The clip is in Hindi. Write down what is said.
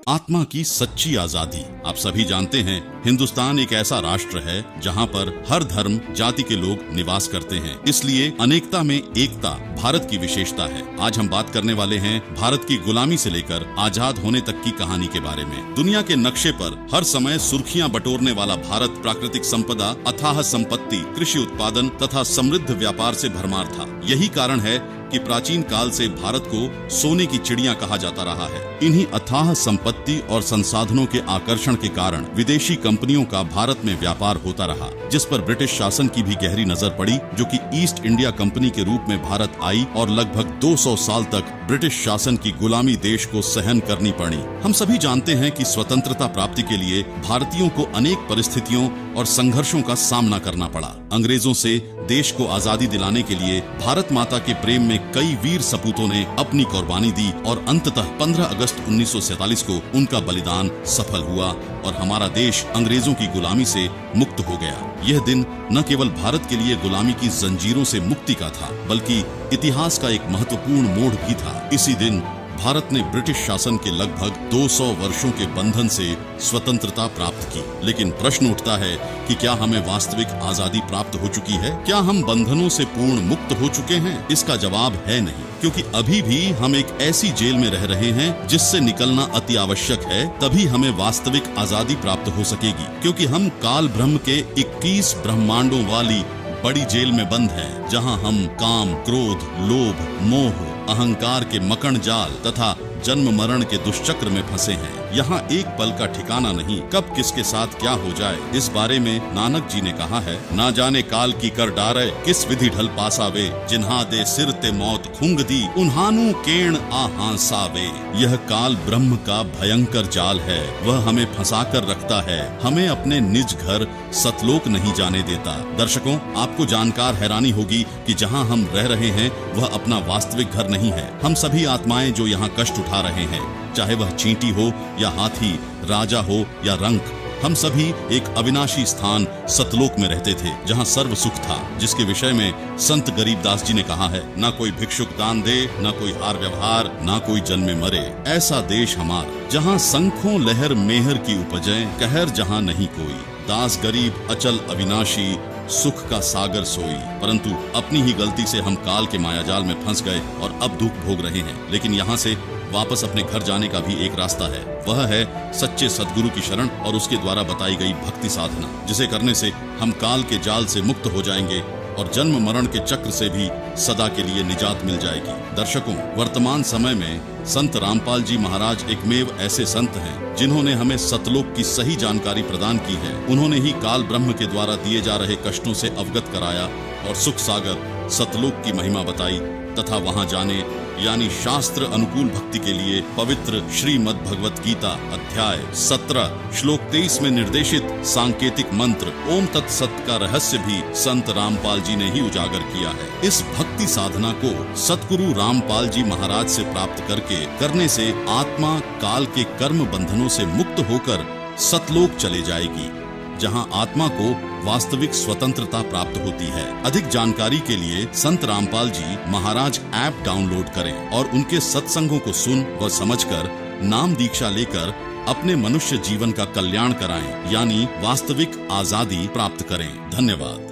आत्मा की सच्ची आजादी। आप सभी जानते हैं, हिंदुस्तान एक ऐसा राष्ट्र है जहां पर हर धर्म जाति के लोग निवास करते हैं, इसलिए अनेकता में एकता भारत की विशेषता है। आज हम बात करने वाले हैं भारत की गुलामी से लेकर आजाद होने तक की कहानी के बारे में। दुनिया के नक्शे पर हर समय सुर्खियां बटोरने वाला भारत प्राकृतिक संपदा, अथाह संपत्ति, कृषि उत्पादन तथा समृद्ध व्यापार से भरमार था। यही कारण है कि प्राचीन काल से भारत को सोने की चिड़िया कहा जाता रहा है। इन्हीं अथाह संपत्ति और संसाधनों के आकर्षण के कारण विदेशी कंपनियों का भारत में व्यापार होता रहा, जिस पर ब्रिटिश शासन की भी गहरी नजर पड़ी, जो कि ईस्ट इंडिया कंपनी के रूप में भारत आई और लगभग 200 साल तक ब्रिटिश शासन की गुलामी देश को सहन करनी पड़ी। हम सभी जानते हैं कि स्वतंत्रता प्राप्ति के लिए भारतीयों को अनेक परिस्थितियों और संघर्षों का सामना करना पड़ा। अंग्रेजों से देश को आजादी दिलाने के लिए भारत माता के प्रेम में कई वीर सपूतों ने अपनी कुर्बानी दी और अंततः 15 अगस्त 1947 को उनका बलिदान सफल हुआ और हमारा देश अंग्रेजों की गुलामी से मुक्त हो गया। यह दिन न केवल भारत के लिए गुलामी की जंजीरों से मुक्ति का था, बल्कि इतिहास का एक महत्वपूर्ण मोड़ भी था। इसी दिन भारत ने ब्रिटिश शासन के लगभग 200 वर्षों के बंधन से स्वतंत्रता प्राप्त की। लेकिन प्रश्न उठता है कि क्या हमें वास्तविक आजादी प्राप्त हो चुकी है? क्या हम बंधनों से पूर्ण मुक्त हो चुके हैं? इसका जवाब है नहीं, क्योंकि अभी भी हम एक ऐसी जेल में रह रहे हैं जिससे निकलना अति आवश्यक है। तभी हमें वास्तविक आजादी प्राप्त हो सकेगी, क्योंकि हम काल ब्रह्म के 21 ब्रह्मांडों वाली बड़ी जेल में बंद हैं, जहां हम काम, क्रोध, लोभ, मोह, अहंकार के मकड़ जाल तथा जन्म मरण के दुष्चक्र में फंसे हैं। यहाँ एक पल का ठिकाना नहीं, कब किसके साथ क्या हो जाए, इस बारे में नानक जी ने कहा है, ना जाने काल की कर डारे, किस विधि ढल पासावे, जिन्हा दे सिर ते मौत खुंग दी, उन्हानु केण आहासावे। यह काल ब्रह्म का भयंकर जाल है, वह हमें फंसा कर रखता है, हमें अपने निज घर सतलोक नहीं जाने देता। दर्शकों, आपको जानकार हैरानी होगी कि जहाँ हम रह रहे हैं वह अपना वास्तविक घर नहीं है। हम सभी आत्माएं जो यहाँ कष्ट उठा रहे हैं, चाहे वह चींटी हो या हाथी, राजा हो या रंक, हम सभी एक अविनाशी स्थान सतलोक में रहते थे, जहाँ सर्व सुख था, जिसके विषय में संत गरीबदास जी ने कहा है, ना कोई भिक्षुक दान दे, ना कोई हार व्यवहार, ना कोई जन्मे मरे। ऐसा देश हमारा, जहाँ शंखों लहर मेहर की उपजे, कहर जहाँ नहीं कोई, दास गरीब अचल अविनाशी, सुख का सागर सोई। परंतु अपनी ही गलती से हम काल के मायाजाल में फंस गए और अब दुख भोग रहे हैं। लेकिन यहाँ से वापस अपने घर जाने का भी एक रास्ता है, वह है सच्चे सद्गुरु की शरण और उसके द्वारा बताई गई भक्ति साधना, जिसे करने से हम काल के जाल से मुक्त हो जाएंगे और जन्म मरण के चक्र से भी सदा के लिए निजात मिल जाएगी। दर्शकों, वर्तमान समय में संत रामपाल जी महाराज एकमेव ऐसे संत हैं जिन्होंने हमें सतलोक की सही जानकारी प्रदान की है। उन्होंने ही काल ब्रह्म के द्वारा दिए जा रहे कष्टों से अवगत कराया और सुख सागर सतलोक की महिमा बताई तथा वहां जाने यानी शास्त्र अनुकूल भक्ति के लिए पवित्र श्रीमद् भगवत गीता अध्याय 17 श्लोक 23 में निर्देशित सांकेतिक मंत्र ओम तत्सत का रहस्य भी संत रामपाल जी ने ही उजागर किया है। इस भक्ति साधना को सतगुरु रामपाल जी महाराज से प्राप्त करने से आत्मा काल के कर्म बंधनों से मुक्त होकर सतलोक चले जाएगी, जहां आत्मा को वास्तविक स्वतंत्रता प्राप्त होती है। अधिक जानकारी के लिए संत रामपाल जी महाराज ऐप डाउनलोड करें और उनके सत्संगों को सुन व समझकर नाम दीक्षा लेकर अपने मनुष्य जीवन का कल्याण कराएं, यानी वास्तविक आजादी प्राप्त करें। धन्यवाद।